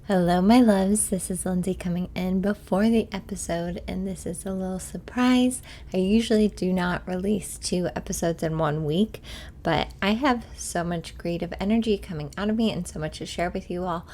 Hello, my loves. This is Lindsay coming in before the episode, and this is a little surprise. I usually do not release 2 episodes in 1 week, but I have so much creative energy coming out of me and so much to share with you all.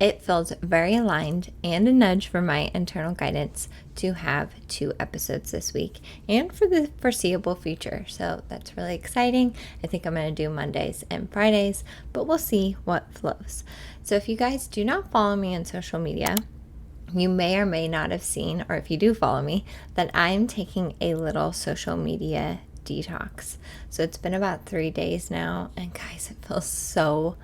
It feels very aligned and a nudge for my internal guidance to have 2 episodes this week and for the foreseeable future. So that's really exciting. I think I'm going to do Mondays and Fridays, but we'll see what flows. So if you guys do not follow me on social media, you may or may not have seen, or if you do follow me, that I am taking a little social media detox. So it's been about 3 days now, and guys, it feels so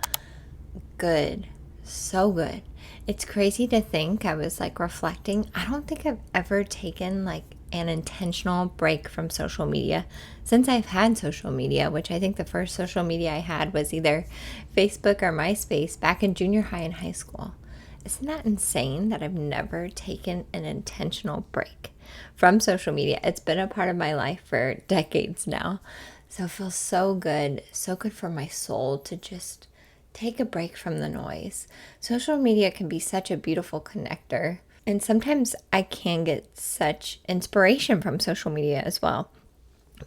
good. So good. It's crazy to think. I was reflecting. I don't think I've ever taken an intentional break from social media since I've had social media, which I think the first social media I had was either Facebook or MySpace back in junior high and high school. Isn't that insane that I've never taken an intentional break from social media? It's been a part of my life for decades now. So it feels so good for my soul to just take a break from the noise. Social media can be such a beautiful connector, and sometimes I can get such inspiration from social media as well.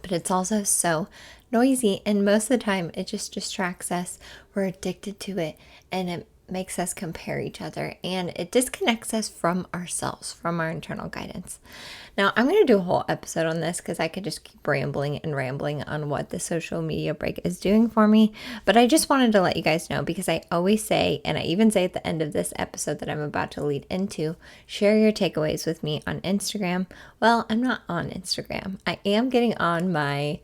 But it's also so noisy, and most of the time it just distracts us. We're addicted to it, and it makes us compare each other, and it disconnects us from ourselves, from our internal guidance. Now, I'm going to do a whole episode on this because I could just keep rambling on what the social media break is doing for me, but I just wanted to let you guys know because I always say, and I even say at the end of this episode that I'm about to lead into, share your takeaways with me on Instagram. Well, I'm not on Instagram. I am getting on my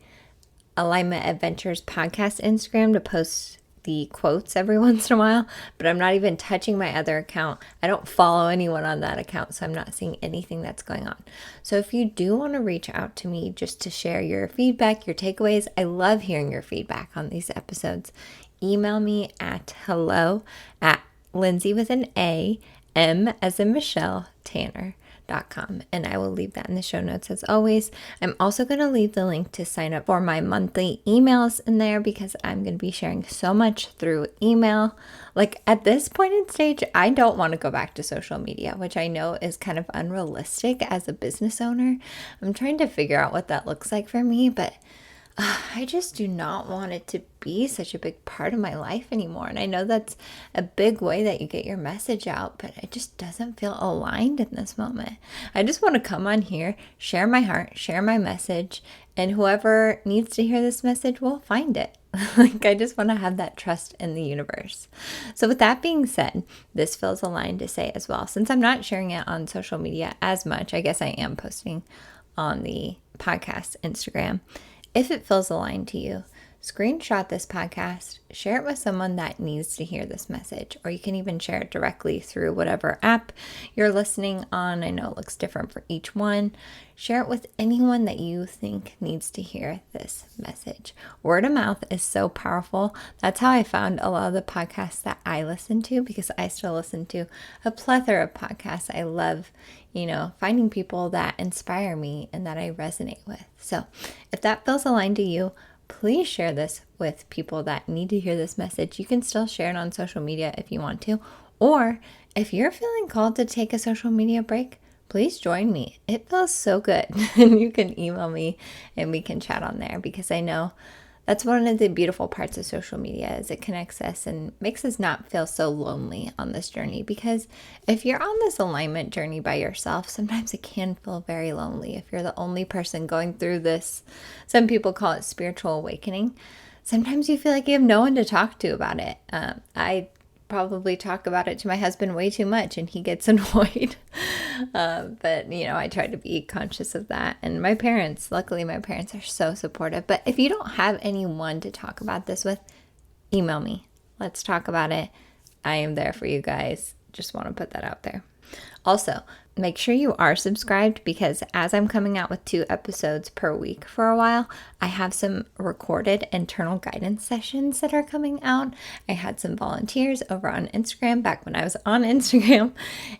Alignment Adventures podcast Instagram to post the quotes every once in a while, but I'm not even touching my other account. I don't follow anyone on that account, so I'm not seeing anything that's going on. So if you do want to reach out to me just to share your feedback, your takeaways, I love hearing your feedback on these episodes. Email me at hello@Lindsay with an A, M as in Michelle, Tanner.com, and I will leave that in the show notes as always. I'm also going to leave the link to sign up for my monthly emails in there because I'm going to be sharing so much through email. At this point in stage, I don't want to go back to social media, which I know is kind of unrealistic as a business owner. I'm trying to figure out what that looks like for me, but I just do not want it to be such a big part of my life anymore. And I know that's a big way that you get your message out, but it just doesn't feel aligned in this moment. I just want to come on here, share my heart, share my message, and whoever needs to hear this message will find it. I just want to have that trust in the universe. So with that being said, this feels aligned to say as well. Since I'm not sharing it on social media as much, I guess I am posting on the podcast Instagram. If it feels aligned to you, screenshot this podcast, share it with someone that needs to hear this message, or you can even share it directly through whatever app you're listening on. I know it looks different for each one. Share it with anyone that you think needs to hear this message. Word of mouth is so powerful. That's how I found a lot of the podcasts that I listen to, because I still listen to a plethora of podcasts. I love finding people that inspire me and that I resonate with. So if that feels aligned to you, please share this with people that need to hear this message. You can still share it on social media if you want to, or if you're feeling called to take a social media break, please join me. It feels so good. And you can email me and we can chat on there, because I know that's one of the beautiful parts of social media, is it connects us and makes us not feel so lonely on this journey. Because if you're on this alignment journey by yourself, sometimes it can feel very lonely. If you're the only person going through this, some people call it spiritual awakening. Sometimes you feel like you have no one to talk to about it. I probably talk about it to my husband way too much and he gets annoyed. But I try to be conscious of that. And luckily my parents are so supportive. But if you don't have anyone to talk about this with, email me. Let's talk about it. I am there for you guys. Just want to put that out there. Also, make sure you are subscribed, because as I'm coming out with 2 episodes per week for a while, I have some recorded internal guidance sessions that are coming out. I had some volunteers over on Instagram back when I was on Instagram,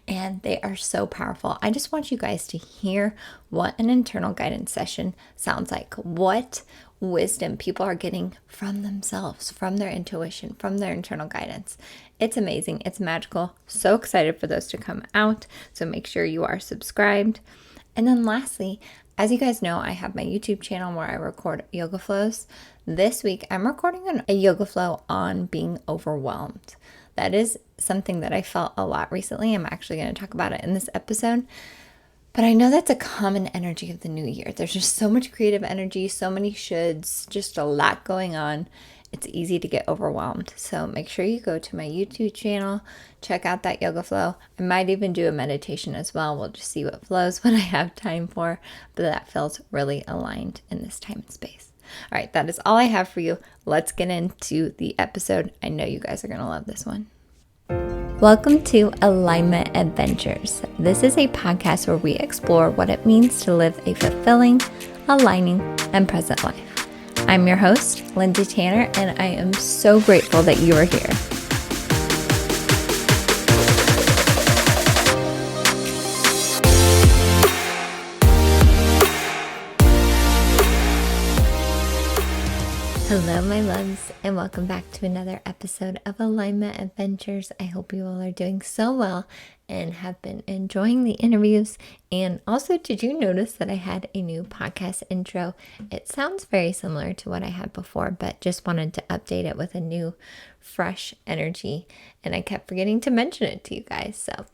and they are so powerful. I just want you guys to hear what an internal guidance session sounds like, what wisdom people are getting from themselves, from their intuition, from their internal guidance. It's amazing. It's magical. So excited for those to come out. So make sure you are subscribed. And then lastly, as you guys know, I have my YouTube channel where I record yoga flows. This week, I'm recording a yoga flow on being overwhelmed. That is something that I felt a lot recently. I'm actually going to talk about it in this episode. But I know that's a common energy of the new year. There's just so much creative energy, so many shoulds, just a lot going on. It's easy to get overwhelmed. So make sure you go to my YouTube channel, check out that yoga flow. I might even do a meditation as well. We'll just see what flows when I have time for, but that feels really aligned in this time and space. All right, that is all I have for you. Let's get into the episode. I know you guys are going to love this one. Welcome to Alignment Adventures. This is a podcast where we explore what it means to live a fulfilling, aligning, and present life. I'm your host, Lindsay Tanner, and I am so grateful that you are here. Hello, my loves, and welcome back to another episode of Alignment Adventures. I hope you all are doing so well and have been enjoying the interviews. And also, did you notice that I had a new podcast intro? It sounds very similar to what I had before, but just wanted to update it with a new, fresh energy. And I kept forgetting to mention it to you guys. So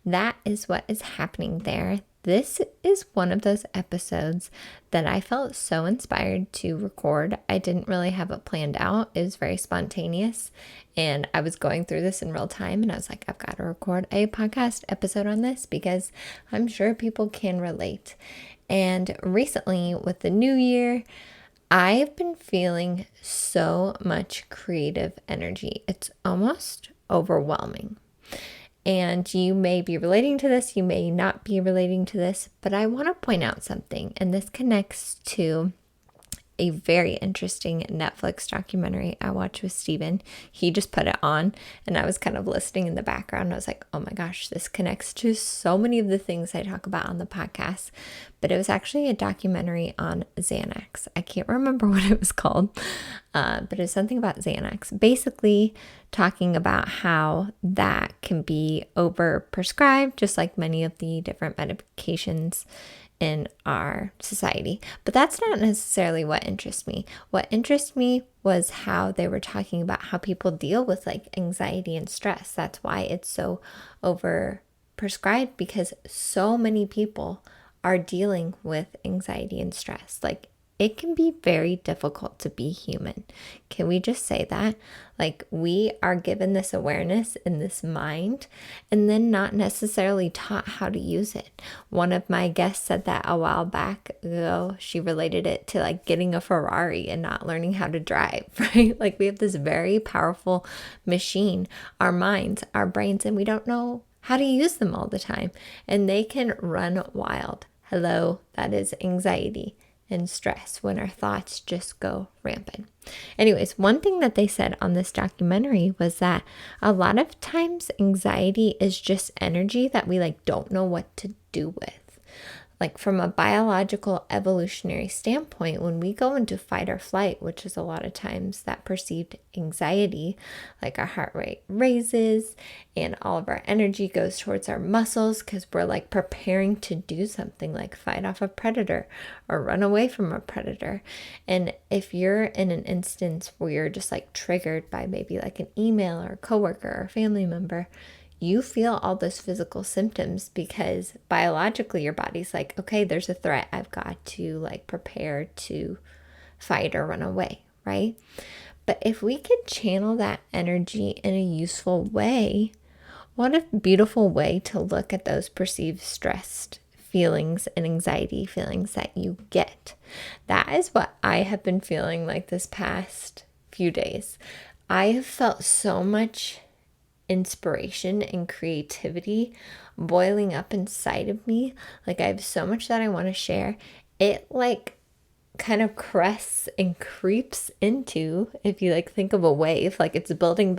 that is what is happening there. This is one of those episodes that I felt so inspired to record. I didn't really have it planned out. It was very spontaneous. And I was going through this in real time. And I was like, I've got to record a podcast episode on this because I'm sure people can relate. And recently with the new year, I've been feeling so much creative energy. It's almost overwhelming. And you may be relating to this, you may not be relating to this, but I want to point out something, and this connects to a very interesting Netflix documentary I watched with Steven. He just put it on, and I was kind of listening in the background. I was like, oh my gosh, this connects to so many of the things I talk about on the podcast. But it was actually a documentary on Xanax. I can't remember what it was called, but it was something about Xanax. Basically talking about how that can be overprescribed, just like many of the different medications in our society. But that's not necessarily what interests me. What interests me was how they were talking about how people deal with like anxiety and stress. That's why it's so over prescribed, because so many people are dealing with anxiety and stress. Like, it can be very difficult to be human. Can we just say that? Like, we are given this awareness in this mind and then not necessarily taught how to use it. One of my guests said that a while back ago. She related it to like getting a Ferrari and not learning how to drive, right? Like, we have this very powerful machine, our minds, our brains, and we don't know how to use them all the time. And they can run wild. Hello, that is anxiety and stress when our thoughts just go rampant. Anyways, one thing that they said on this documentary was that a lot of times anxiety is just energy that we like don't know what to do with. Like, from a biological evolutionary standpoint, when we go into fight or flight, which is a lot of times that perceived anxiety, like our heart rate raises and all of our energy goes towards our muscles because we're like preparing to do something like fight off a predator or run away from a predator. And if you're in an instance where you're just like triggered by maybe like an email or a coworker or a family member, you feel all those physical symptoms because biologically your body's like, okay, there's a threat. I've got to like prepare to fight or run away, right? But if we could channel that energy in a useful way, what a beautiful way to look at those perceived stressed feelings and anxiety feelings that you get. That is what I have been feeling like this past few days. I have felt so much inspiration and creativity boiling up inside of me. Like, I have so much that I want to share. It like kind of crests and creeps into, if you like think of a wave, like it's building,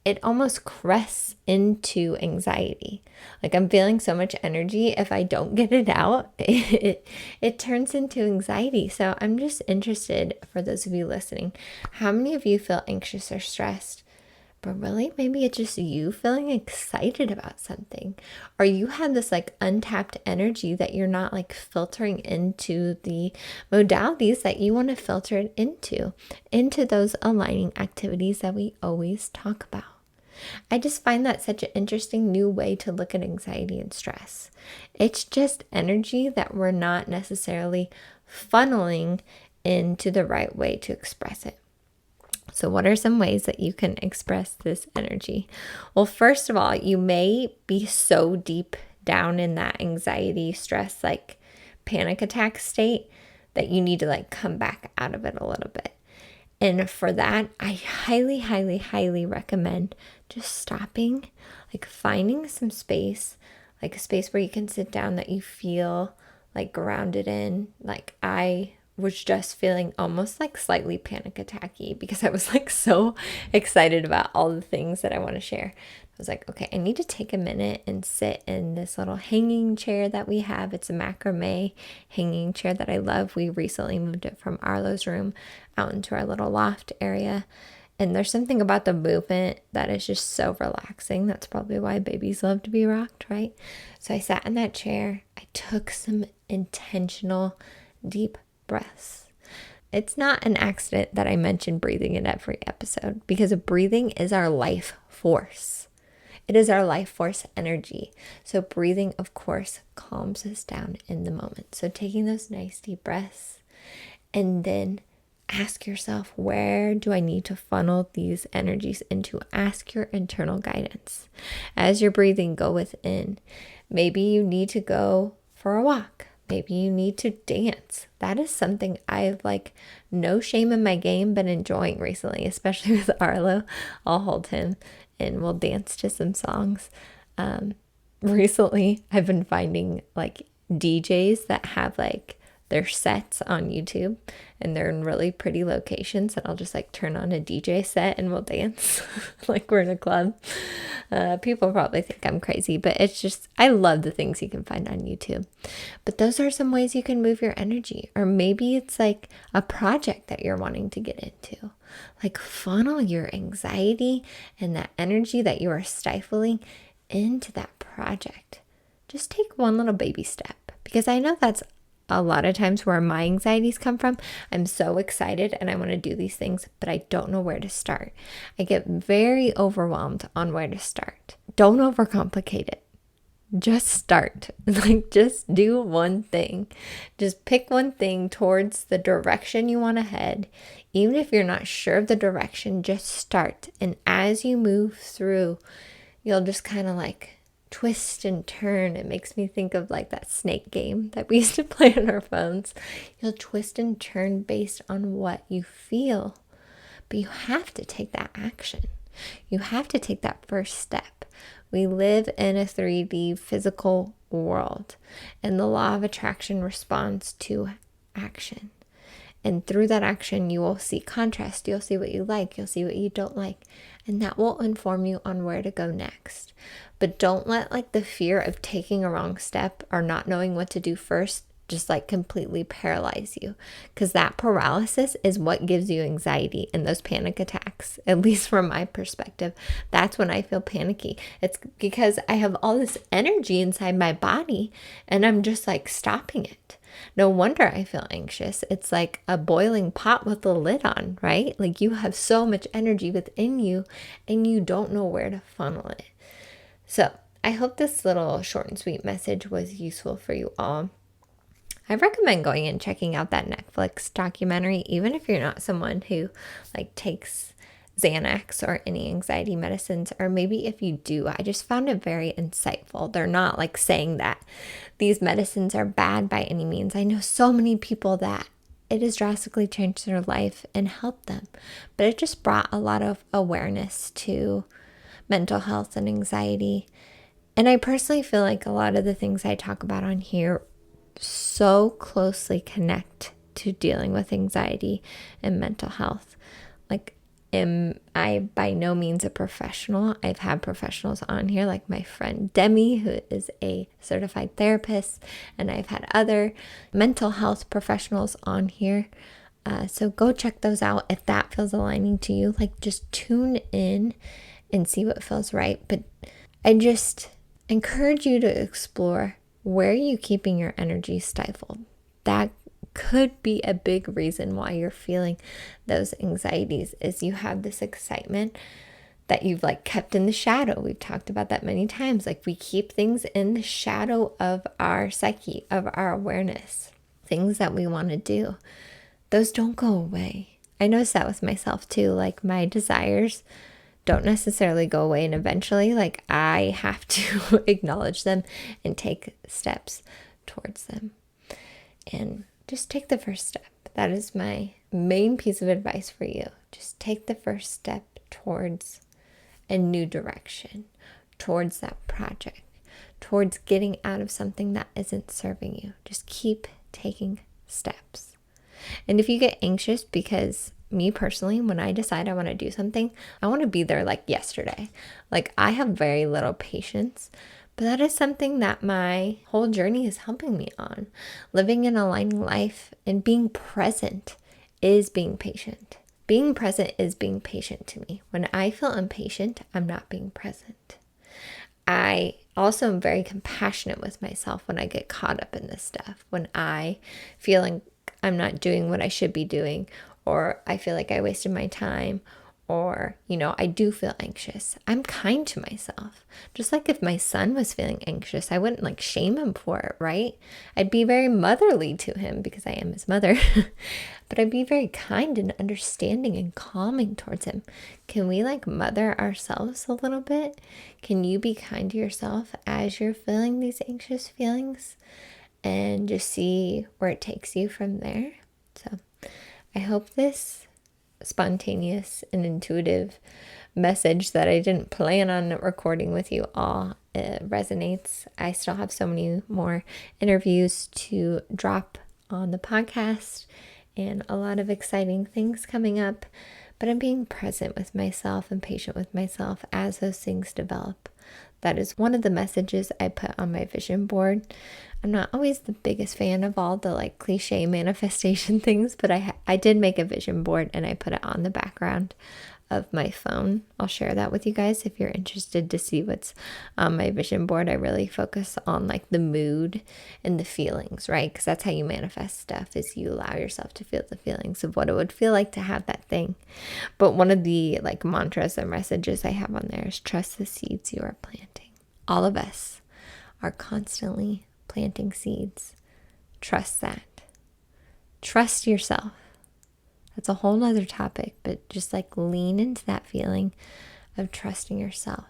it almost crests into anxiety. Like, I'm feeling so much energy. If I don't get it out, it turns into anxiety. So I'm just interested, for those of you listening, how many of you feel anxious or stressed? but really maybe it's just you feeling excited about something, or you have this like untapped energy that you're not like filtering into the modalities that you want to filter it into those aligning activities that we always talk about. I just find that such an interesting new way to look at anxiety and stress. It's just energy that we're not necessarily funneling into the right way to express it. So what are some ways that you can express this energy? Well, first of all, you may be so deep down in that anxiety, stress, like panic attack state that you need to like come back out of it a little bit. And for that, I highly, highly, highly recommend just stopping, like finding some space, like a space where you can sit down that you feel like grounded in. Like I was just feeling almost like slightly panic attacky because I was like so excited about all the things that I want to share. I was like, okay, I need to take a minute and sit in this little hanging chair that we have. It's a macrame hanging chair that I love. We recently moved it from Arlo's room out into our little loft area. And there's something about the movement that is just so relaxing. That's probably why babies love to be rocked, right? So I sat in that chair. I took some intentional deep breaths. It's not an accident that I mention breathing in every episode, because breathing is our life force. It is our life force energy. So breathing, of course, calms us down in the moment. So taking those nice deep breaths, and then ask yourself, where do I need to funnel these energies into? Ask your internal guidance. As you're breathing, go within. Maybe you need to go for a walk. Maybe you need to dance. That is something I've like no shame in my game, but enjoying recently, especially with Arlo. I'll hold him and we'll dance to some songs. Recently, I've been finding like DJs that have like their sets on YouTube, and they're in really pretty locations, and I'll just like turn on a DJ set and we'll dance like we're in a club. People probably think I'm crazy, but it's just, I love the things you can find on YouTube. But those are some ways you can move your energy. Or maybe it's like a project that you're wanting to get into. Like funnel your anxiety and that energy that you are stifling into that project. Just take one little baby step, because I know that's a lot of times where my anxieties come from. I'm so excited and I want to do these things, but I don't know where to start. I get very overwhelmed on where to start. Don't overcomplicate it. Just start. Like, just do one thing. Just pick one thing towards the direction you want to head. Even if you're not sure of the direction, just start. And as you move through, you'll just kind of like twist and turn. It makes me think of like that snake game that we used to play on our phones. You'll twist and turn based on what you feel. But you have to take that action. You have to take that first step. We live in a 3D physical world, and the law of attraction responds to action. And through that action, you will see contrast. You'll see what you like. You'll see what you don't like. And that will inform you on where to go next. But don't let like the fear of taking a wrong step or not knowing what to do first just like completely paralyze you. Because that paralysis is what gives you anxiety and those panic attacks. At least from my perspective, that's when I feel panicky. It's because I have all this energy inside my body and I'm just like stopping it. No wonder I feel anxious. It's like a boiling pot with the lid on, right? Like you have so much energy within you and you don't know where to funnel it. So I hope this little short and sweet message was useful for you all. I recommend going and checking out that Netflix documentary, even if you're not someone who like takes Xanax or any anxiety medicines, or maybe if you do. I just found it very insightful. They're not like saying that these medicines are bad by any means. I know so many people that it has drastically changed their life and helped them, but it just brought a lot of awareness to mental health and anxiety. And I personally feel like a lot of the things I talk about on here so closely connect to dealing with anxiety and mental health. Like, am I by no means a professional? I've had professionals on here like my friend Demi, who is a certified therapist, and I've had other mental health professionals on here. So go check those out if that feels aligning to you. Like, just tune in and see what feels right. But I just encourage you to explore, where are you keeping your energy stifled? That could be a big reason why you're feeling those anxieties, is you have this excitement that you've like kept in the shadow. We've talked about that many times. Like, we keep things in the shadow of our psyche, of our awareness, things that we want to do. Those don't go away. I noticed that with myself too. Like, my desires don't necessarily go away, and eventually, like, I have to acknowledge them and take steps towards them. And just take the first step. That is my main piece of advice for you. Just take the first step towards a new direction, towards that project, towards getting out of something that isn't serving you. Just keep taking steps. And if you get anxious, because me personally, when I decide I want to do something, I want to be there like yesterday. Like, I have very little patience, but that is something that my whole journey is helping me on. Living an aligning life and being present is being patient. Being present is being patient to me. When I feel impatient, I'm not being present. I also am very compassionate with myself when I get caught up in this stuff. When I feel like I'm not doing what I should be doing, or I feel like I wasted my time, or, I do feel anxious, I'm kind to myself. Just like if my son was feeling anxious, I wouldn't like shame him for it, right? I'd be very motherly to him because I am his mother, but I'd be very kind and understanding and calming towards him. Can we like mother ourselves a little bit? Can you be kind to yourself as you're feeling these anxious feelings, and just see where it takes you from there? So I hope this spontaneous and intuitive message that I didn't plan on recording with you all resonates. I still have so many more interviews to drop on the podcast and a lot of exciting things coming up, but I'm being present with myself and patient with myself as those things develop. That is one of the messages I put on my vision board. I'm not always the biggest fan of all the like cliche manifestation things, but I did make a vision board and I put it on the background of my phone. I'll share that with you guys if you're interested to see what's on my vision board. I really focus on like the mood and the feelings, right? Because that's how you manifest stuff, is you allow yourself to feel the feelings of what it would feel like to have that thing. But one of the like mantras or messages I have on there is trust the seeds you are planting. All of us are constantly planting seeds. Trust that. Trust yourself. That's a whole nother topic, but just like lean into that feeling of trusting yourself,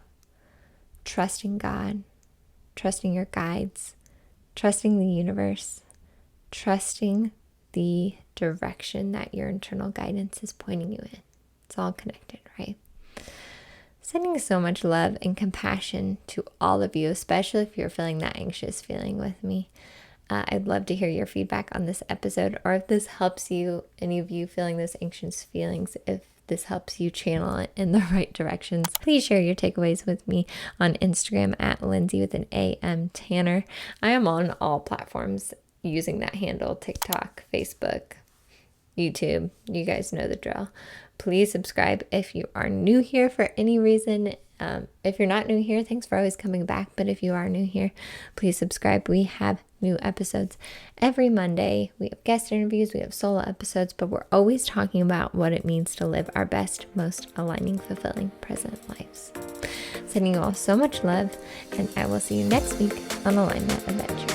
trusting God, trusting your guides, trusting the universe, trusting the direction that your internal guidance is pointing you in. It's all connected, right? Sending so much love and compassion to all of you, especially if you're feeling that anxious feeling with me. I'd love to hear your feedback on this episode, or if this helps you, any of you feeling those anxious feelings, if this helps you channel it in the right directions. Please share your takeaways with me on Instagram at Lindsay with an A.M. Tanner. I am on all platforms using that handle: TikTok, Facebook, YouTube. You guys know the drill. Please subscribe if you are new here for any reason. If you're not new here, thanks for always coming back. But if you are new here, please subscribe. We have new episodes every Monday. We have guest interviews, we have solo episodes, but we're always talking about what it means to live our best, most aligning, fulfilling present lives. Sending you all so much love, and I will see you next week on Alignment Adventure.